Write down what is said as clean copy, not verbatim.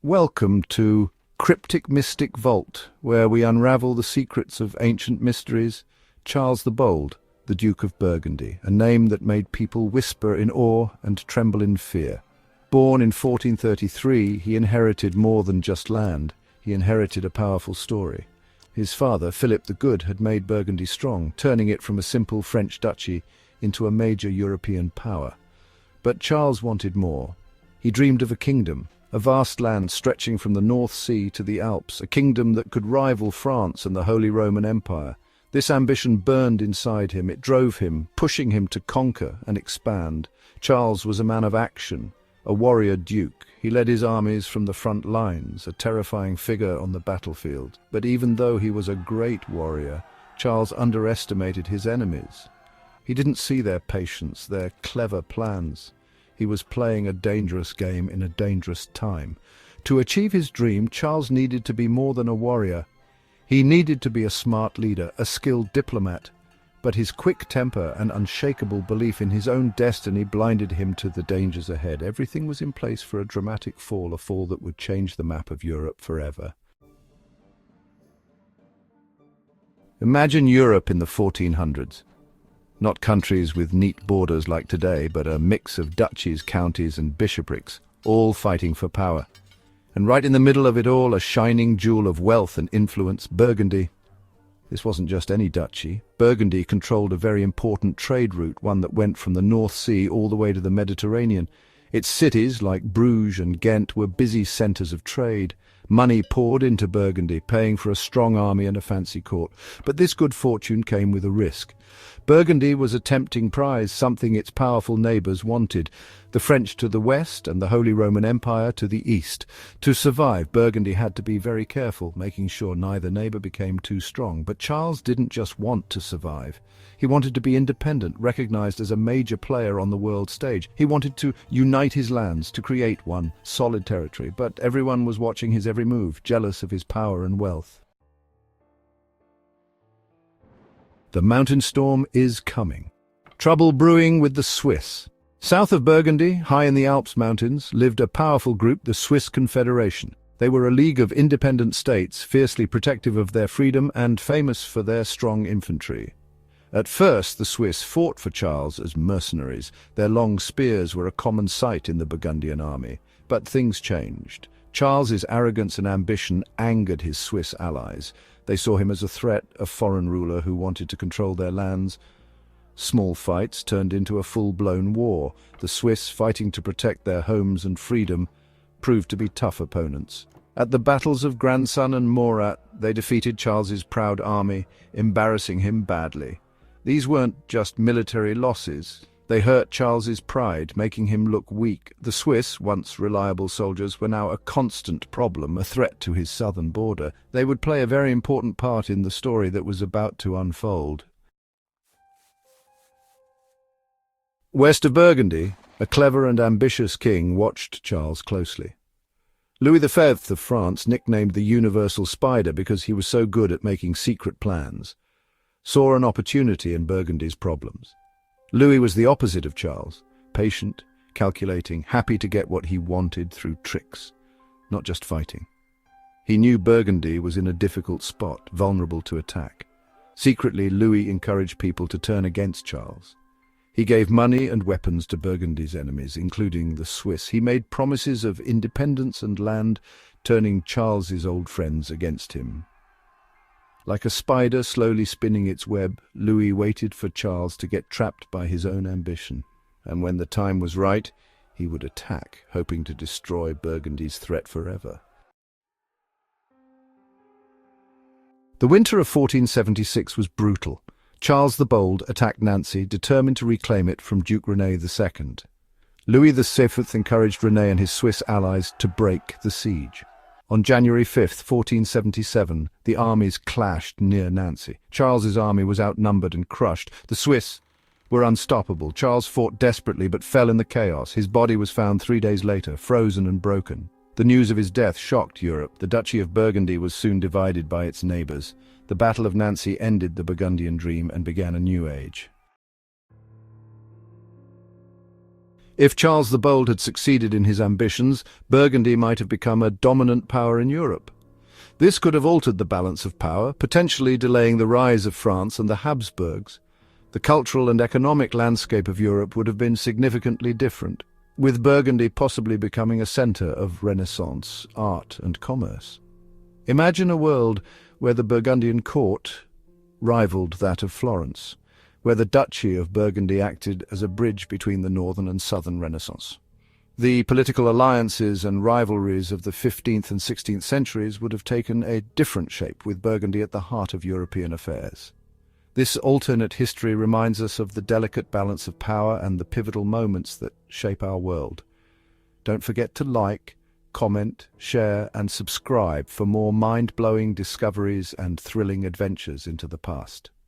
Welcome to Cryptic Mystic Vault, where we unravel the secrets of ancient mysteries. Charles the Bold, the Duke of Burgundy, a name that made people whisper in awe and tremble in fear. Born in 1433, he inherited more than just land. He inherited a powerful story. His father, Philip the Good, had made Burgundy strong, turning it from a simple French duchy into a major European power. But Charles wanted more. He dreamed of a kingdom, a vast land stretching from the North Sea to the Alps, a kingdom that could rival France and the Holy Roman Empire. This ambition burned inside him. It drove him, pushing him to conquer and expand. Charles was a man of action, a warrior duke. He led his armies from the front lines, a terrifying figure on the battlefield. But even though he was a great warrior, Charles underestimated his enemies. He didn't see their patience, their clever plans. He was playing a dangerous game in a dangerous time. To achieve his dream, Charles needed to be more than a warrior. He needed to be a smart leader, a skilled diplomat. But his quick temper and unshakable belief in his own destiny blinded him to the dangers ahead. Everything was in place for a dramatic fall, a fall that would change the map of Europe forever. Imagine Europe in the 1400s. Not countries with neat borders like today, but a mix of duchies, counties and bishoprics, all fighting for power. And right in the middle of it all, a shining jewel of wealth and influence, Burgundy. This wasn't just any duchy. Burgundy controlled a very important trade route, one that went from the North Sea all the way to the Mediterranean. Its cities, like Bruges and Ghent, were busy centres of trade. Money poured into Burgundy, paying for a strong army and a fancy court. But this good fortune came with a risk. Burgundy was a tempting prize, something its powerful neighbours wanted. The French to the west and the Holy Roman Empire to the east. To survive, Burgundy had to be very careful, making sure neither neighbour became too strong. But Charles didn't just want to survive. He wanted to be independent, recognised as a major player on the world stage. He wanted to unite his lands, to create one solid territory. But everyone was watching his every move, jealous of his power and wealth. The mountain storm is coming. Trouble brewing with the Swiss. South of Burgundy, high in the Alps mountains, lived a powerful group, the Swiss Confederation. They were a league of independent states, fiercely protective of their freedom and famous for their strong infantry. At first, the Swiss fought for Charles as mercenaries. Their long spears were a common sight in the Burgundian army. But things changed. Charles's arrogance and ambition angered his Swiss allies. They saw him as a threat, a foreign ruler who wanted to control their lands. Small fights turned into a full-blown war. The Swiss, fighting to protect their homes and freedom, proved to be tough opponents. At the battles of Grandson and Morat, they defeated Charles's proud army, embarrassing him badly. These weren't just military losses. They hurt Charles's pride, making him look weak. The Swiss, once reliable soldiers, were now a constant problem, a threat to his southern border. They would play a very important part in the story that was about to unfold. West of Burgundy, a clever and ambitious king watched Charles closely. Louis V of France, nicknamed the Universal Spider because he was so good at making secret plans, saw an opportunity in Burgundy's problems. Louis was the opposite of Charles, patient, calculating, happy to get what he wanted through tricks, not just fighting. He knew Burgundy was in a difficult spot, vulnerable to attack. Secretly, Louis encouraged people to turn against Charles. He gave money and weapons to Burgundy's enemies, including the Swiss. He made promises of independence and land, turning Charles's old friends against him. Like a spider slowly spinning its web, Louis waited for Charles to get trapped by his own ambition. And when the time was right, he would attack, hoping to destroy Burgundy's threat forever. The winter of 1476 was brutal. Charles the Bold attacked Nancy, determined to reclaim it from Duke René II. Louis VI encouraged René and his Swiss allies to break the siege. On January 5, 1477, the armies clashed near Nancy. Charles's army was outnumbered and crushed. The Swiss were unstoppable. Charles fought desperately but fell in the chaos. His body was found 3 days later, frozen and broken. The news of his death shocked Europe. The Duchy of Burgundy was soon divided by its neighbours. The Battle of Nancy ended the Burgundian dream and began a new age. If Charles the Bold had succeeded in his ambitions, Burgundy might have become a dominant power in Europe. This could have altered the balance of power, potentially delaying the rise of France and the Habsburgs. The cultural and economic landscape of Europe would have been significantly different, with Burgundy possibly becoming a centre of Renaissance, art and commerce. Imagine a world where the Burgundian court rivaled that of Florence, where the Duchy of Burgundy acted as a bridge between the northern and southern Renaissance. The political alliances and rivalries of the 15th and 16th centuries would have taken a different shape, with Burgundy at the heart of European affairs. This alternate history reminds us of the delicate balance of power and the pivotal moments that shape our world. Don't forget to like, comment, share and subscribe for more mind-blowing discoveries and thrilling adventures into the past.